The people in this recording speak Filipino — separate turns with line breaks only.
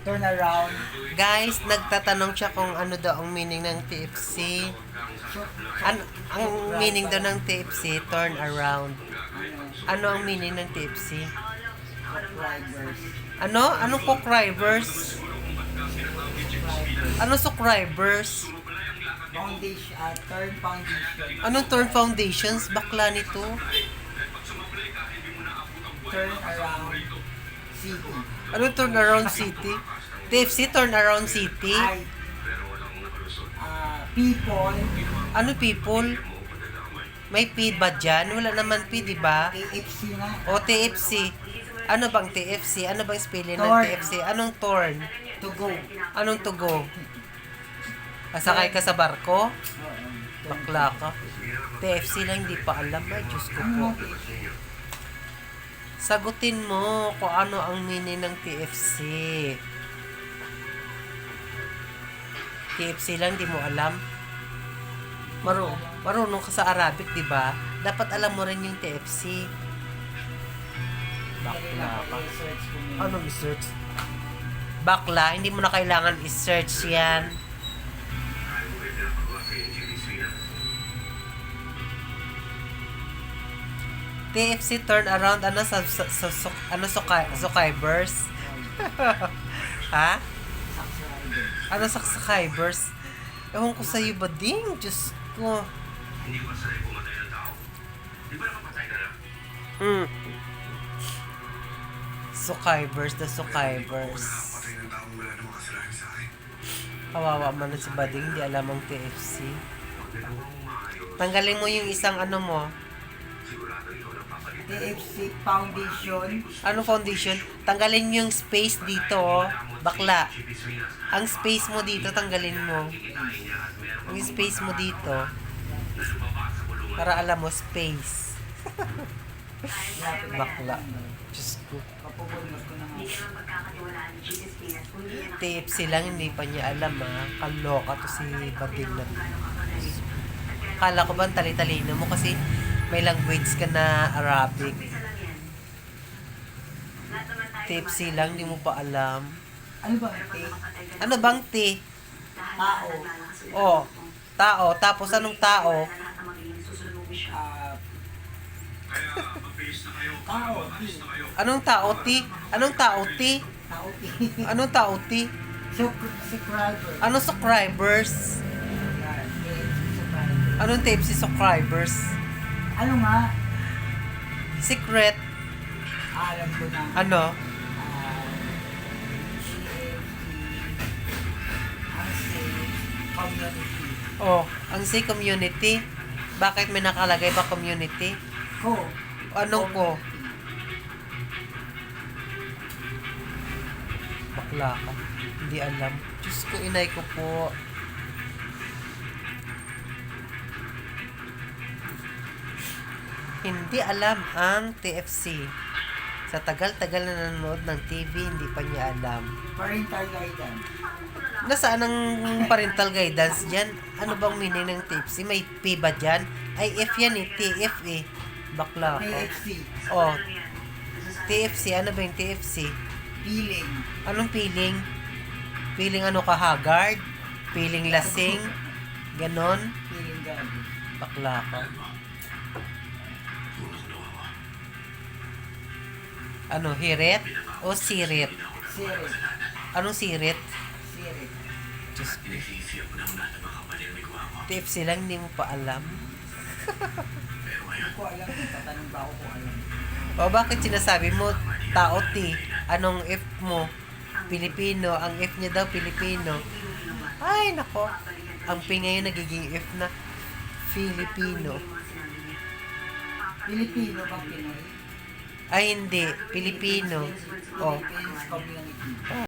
Turn around.
Guys, nagtatanong siya kung ano daw ang meaning ng TFC. Ang meaning daw ng TFC, turn around. Ano ang meaning ng TFC?
Subscribers.
Ano? Anong subscribers? Ano subscribers?
Foundation, turn foundation.
Anong turn foundations? Bakla nito.
Turn around city.
Anong turn around city? TFC, turn around city?
Ay, people,
Ano people? May P ba dyan? Wala naman P, di ba?
AFC na.
O TFC. Ano bang TFC? Ano bang spelling ng
Torn.
TFC? Anong torn?
To go.
Anong to go? Asakay ka sa barko? Bakla ka. TFC lang, hindi pa alam. Ay, Diyos ko po. Sagutin mo kung ano ang meaning ng TFC. TFC lang, di mo alam. Marunong ka sa Arabic, di ba? Dapat alam mo rin yung TFC. Bakla ka.
Search ko muna.
Anong i-search? Bakla, hindi mo na kailangan i-search yan. TFC turn around, ano ano subscribers? Ha?
Subscriber.
Ano subscribers? Ewan ko sa'yo ba ding? Diyos ko.
Hindi ko sanay pumatay ng tao. Di ba nakapatay ka na?
Mm. Subscribers, the subscribers.
Nakapatay ng tao wala namang kasalanan sa akin.
Kawawa man si Bading, hindi alam ang TFC.
Pag nagawa mo maayos,
Tanggalin mo yung isang ano mo.
sigurado ikaw na papalit.
TFC Foundation.
Ano foundation? Tanggalin yung space dito, oh. Bakla. Ang space mo dito, tanggalin mo. Ang space mo dito. Para alam mo, space. Bakla. Diyos ko.
Kapupulot ko na nga.
TFC lang, hindi pa niya alam, ha. Kaloka to si Bading na. Kala ko ba ang tali-talino mo kasi may language ka na Arabic. TFC lang, hindi mo pa alam.
Ano ba ang take?
Ano bang T?
Tao.
Oh, tao. Tapos anong tao?
Tao.
Anong tao T? Anong tao T?
Tao.
Anong tao T?
Subscriber.
Anong subscribers?
Yan, TFC subscriber.
Anong TFC subscribers?
Ano nga?
Secret?
Alam ko na.
Ano?
Community.
Oh, ang say community. Bakit may nakalagay ba community?
Ko.
Anong ko? Bakla ka. Hindi alam. Diyos ko, inay ko po. Hindi alam ang TFC. Sa tagal-tagal na nanonood ng TV, hindi pa niya alam.
Parental guidance.
Nasaan ang parental guidance dyan? Ano bang meaning ng TFC? May P ba dyan? Ay, F yan eh. TF eh. Bakla ko.
TFC.
Oh, TFC. Ano ba yung TFC?
Feeling.
Anong feeling? Feeling ano ka, haggard? Feeling lasing? Ganon?
Feeling God.
Bakla ka. Ano, hirit? O sirit?
Sirit.
Anong sirit?
Sirit.
Diyos ko.
Nagsisiyap na una na mga kapatid ko ako.
TFC lang, hindi mo pa alam.
Pero
Hindi
ngayon,
ko alam. Tatanong ba ako kung alam?
O bakit sinasabi mo, tao T? Anong F mo? Pilipino. Ang F niya daw, Pilipino. Ay, nako. Ang P ngayon nagiging F na. Filipino.
Pilipino bang Pinoy?
Ay, hindi. Pilipino. O.
Philippines Community.